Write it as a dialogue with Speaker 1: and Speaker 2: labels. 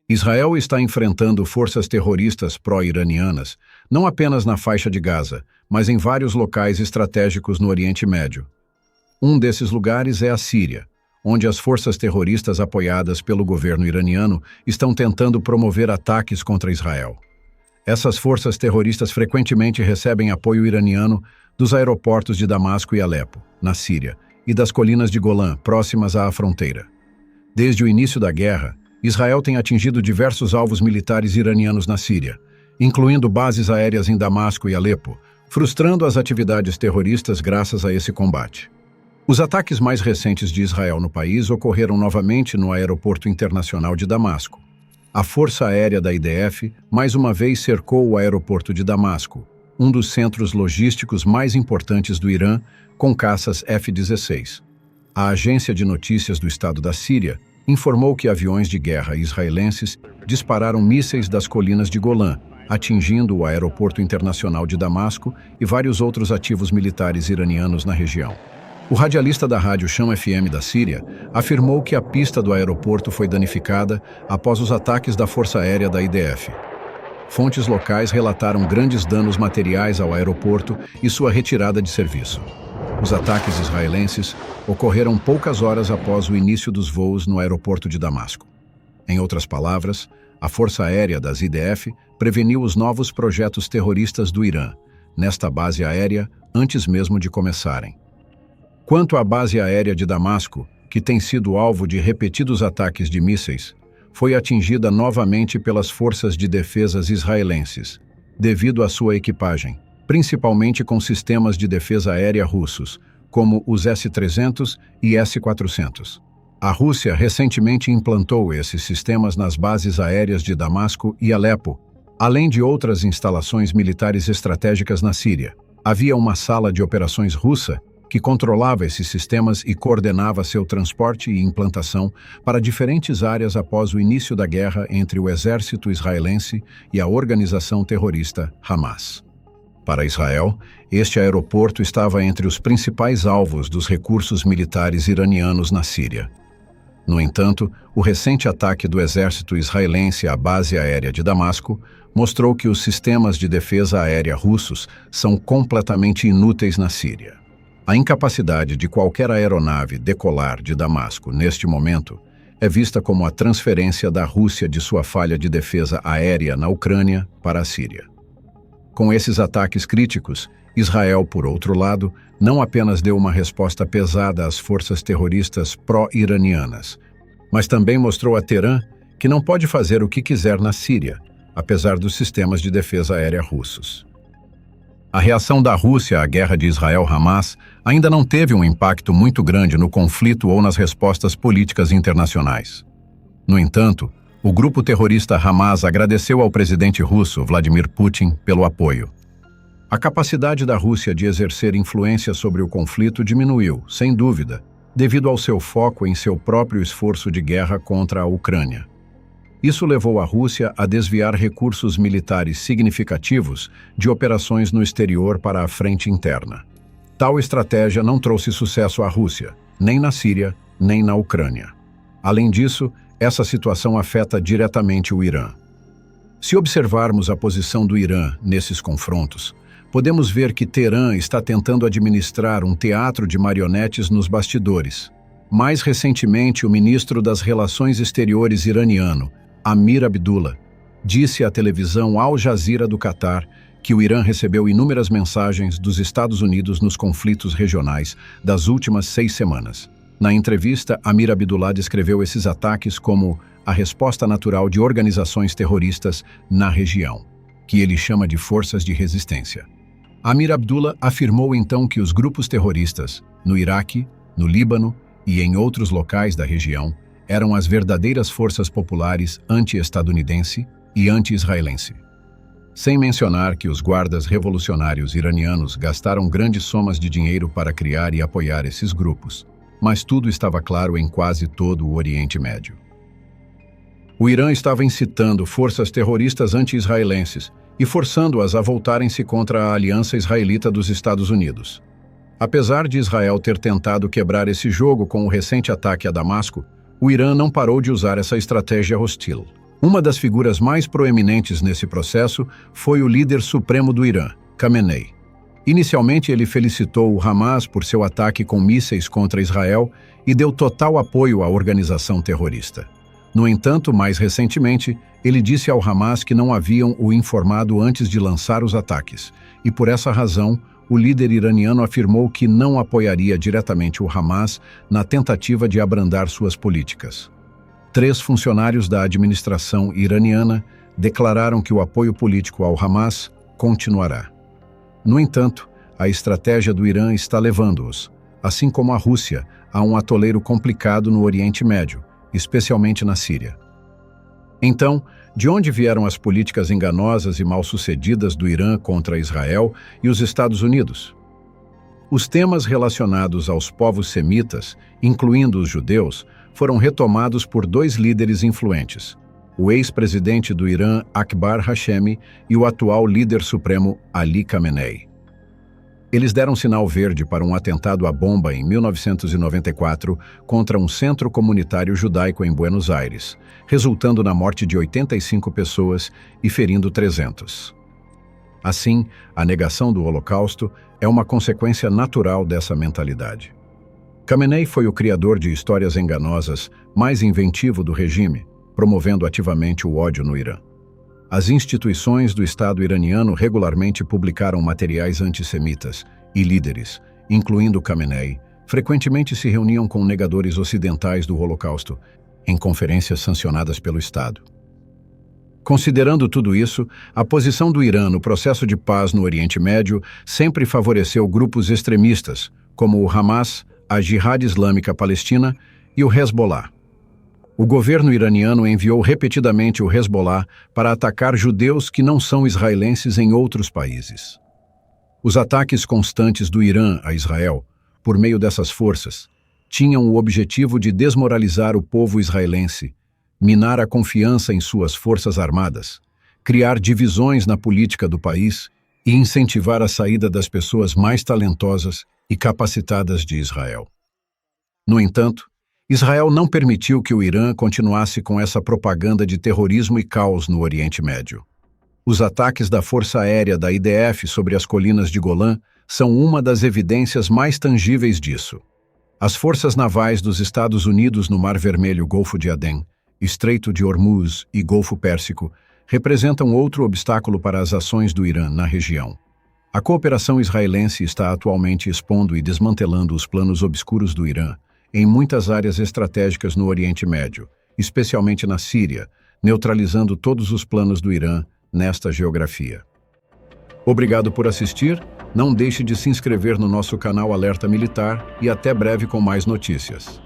Speaker 1: Israel está enfrentando forças terroristas pró-iranianas, não apenas na faixa de Gaza, mas em vários locais estratégicos no Oriente Médio. Um desses lugares é a Síria, onde as forças terroristas apoiadas pelo governo iraniano estão tentando promover ataques contra Israel. Essas forças terroristas frequentemente recebem apoio iraniano dos aeroportos de Damasco e Alepo, na Síria, e das colinas de Golã, próximas à fronteira. Desde o início da guerra, Israel tem atingido diversos alvos militares iranianos na Síria, incluindo bases aéreas em Damasco e Alepo, frustrando as atividades terroristas graças a esse combate. Os ataques mais recentes de Israel no país ocorreram novamente no Aeroporto Internacional de Damasco. A Força Aérea da IDF mais uma vez cercou o aeroporto de Damasco, um dos centros logísticos mais importantes do Irã, com caças F-16. A agência de notícias do Estado da Síria informou que aviões de guerra israelenses dispararam mísseis das colinas de Golã, atingindo o Aeroporto Internacional de Damasco e vários outros ativos militares iranianos na região. O radialista da rádio Sham FM da Síria afirmou que a pista do aeroporto foi danificada após os ataques da Força Aérea da IDF. Fontes locais relataram grandes danos materiais ao aeroporto e sua retirada de serviço. Os ataques israelenses ocorreram poucas horas após o início dos voos no aeroporto de Damasco. Em outras palavras, a Força Aérea das IDF preveniu os novos projetos terroristas do Irã, nesta base aérea, antes mesmo de começarem. Quanto à base aérea de Damasco, que tem sido alvo de repetidos ataques de mísseis, foi atingida novamente pelas forças de defesa israelenses, devido à sua equipagem, principalmente com sistemas de defesa aérea russos, como os S-300 e S-400. A Rússia recentemente implantou esses sistemas nas bases aéreas de Damasco e Alepo, além de outras instalações militares estratégicas na Síria. Havia uma sala de operações russa que controlava esses sistemas e coordenava seu transporte e implantação para diferentes áreas após o início da guerra entre o exército israelense e a organização terrorista Hamas. Para Israel, este aeroporto estava entre os principais alvos dos recursos militares iranianos na Síria. No entanto, o recente ataque do exército israelense à base aérea de Damasco mostrou que os sistemas de defesa aérea russos são completamente inúteis na Síria. A incapacidade de qualquer aeronave decolar de Damasco neste momento é vista como a transferência da Rússia de sua falha de defesa aérea na Ucrânia para a Síria. Com esses ataques críticos, Israel, por outro lado, não apenas deu uma resposta pesada às forças terroristas pró-iranianas, mas também mostrou a Teherã que não pode fazer o que quiser na Síria, apesar dos sistemas de defesa aérea russos. A reação da Rússia à guerra de Israel-Hamas ainda não teve um impacto muito grande no conflito ou nas respostas políticas internacionais. No entanto, o grupo terrorista Hamas agradeceu ao presidente russo Vladimir Putin pelo apoio. A capacidade da Rússia de exercer influência sobre o conflito diminuiu, sem dúvida, devido ao seu foco em seu próprio esforço de guerra contra a Ucrânia. Isso levou a Rússia a desviar recursos militares significativos de operações no exterior para a frente interna. Tal estratégia não trouxe sucesso à Rússia, nem na Síria, nem na Ucrânia. Além disso, essa situação afeta diretamente o Irã. Se observarmos a posição do Irã nesses confrontos, podemos ver que Teherã está tentando administrar um teatro de marionetes nos bastidores. Mais recentemente, o ministro das Relações Exteriores iraniano, Amir Abdullah, disse à televisão Al Jazeera do Catar que o Irã recebeu inúmeras mensagens dos Estados Unidos nos conflitos regionais das últimas 6 semanas. Na entrevista, Amir Abdullah descreveu esses ataques como a resposta natural de organizações terroristas na região, que ele chama de forças de resistência. Amir Abdullah afirmou então que os grupos terroristas, no Iraque, no Líbano e em outros locais da região, eram as verdadeiras forças populares anti-estadunidense e anti-israelense. Sem mencionar que os guardas revolucionários iranianos gastaram grandes somas de dinheiro para criar e apoiar esses grupos, mas tudo estava claro em quase todo o Oriente Médio. O Irã estava incitando forças terroristas anti-israelenses e forçando-as a voltarem-se contra a aliança israelita dos Estados Unidos. Apesar de Israel ter tentado quebrar esse jogo com o recente ataque a Damasco, o Irã não parou de usar essa estratégia hostil. Uma das figuras mais proeminentes nesse processo foi o líder supremo do Irã, Khamenei. Inicialmente, ele felicitou o Hamas por seu ataque com mísseis contra Israel e deu total apoio à organização terrorista. No entanto, mais recentemente, ele disse ao Hamas que não haviam o informado antes de lançar os ataques, e por essa razão, o líder iraniano afirmou que não apoiaria diretamente o Hamas na tentativa de abrandar suas políticas. 3 funcionários da administração iraniana declararam que o apoio político ao Hamas continuará. No entanto, a estratégia do Irã está levando-os, assim como a Rússia, a um atoleiro complicado no Oriente Médio, especialmente na Síria. Então, de onde vieram as políticas enganosas e mal-sucedidas do Irã contra Israel e os Estados Unidos? Os temas relacionados aos povos semitas, incluindo os judeus, foram retomados por 2 líderes influentes, o ex-presidente do Irã, Akbar Hashemi, e o atual líder supremo, Ali Khamenei. Eles deram sinal verde para um atentado à bomba em 1994 contra um centro comunitário judaico em Buenos Aires, resultando na morte de 85 pessoas e ferindo 300. Assim, a negação do Holocausto é uma consequência natural dessa mentalidade. Khamenei foi o criador de histórias enganosas mais inventivo do regime, promovendo ativamente o ódio no Irã. As instituições do Estado iraniano regularmente publicaram materiais antissemitas e líderes, incluindo Khamenei, frequentemente se reuniam com negadores ocidentais do Holocausto em conferências sancionadas pelo Estado. Considerando tudo isso, a posição do Irã no processo de paz no Oriente Médio sempre favoreceu grupos extremistas, como o Hamas, a Jihad Islâmica Palestina e o Hezbollah. O governo iraniano enviou repetidamente o Hezbollah para atacar judeus que não são israelenses em outros países. Os ataques constantes do Irã a Israel, por meio dessas forças, tinham o objetivo de desmoralizar o povo israelense, minar a confiança em suas forças armadas, criar divisões na política do país e incentivar a saída das pessoas mais talentosas e capacitadas de Israel. No entanto, Israel não permitiu que o Irã continuasse com essa propaganda de terrorismo e caos no Oriente Médio. Os ataques da Força Aérea da IDF sobre as colinas de Golã são uma das evidências mais tangíveis disso. As forças navais dos Estados Unidos no Mar Vermelho, Golfo de Adén, Estreito de Hormuz e Golfo Pérsico representam outro obstáculo para as ações do Irã na região. A cooperação israelense está atualmente expondo e desmantelando os planos obscuros do Irã em muitas áreas estratégicas no Oriente Médio, especialmente na Síria, neutralizando todos os planos do Irã nesta geografia. Obrigado por assistir, não deixe de se inscrever no nosso canal Alerta Militar e até breve com mais notícias.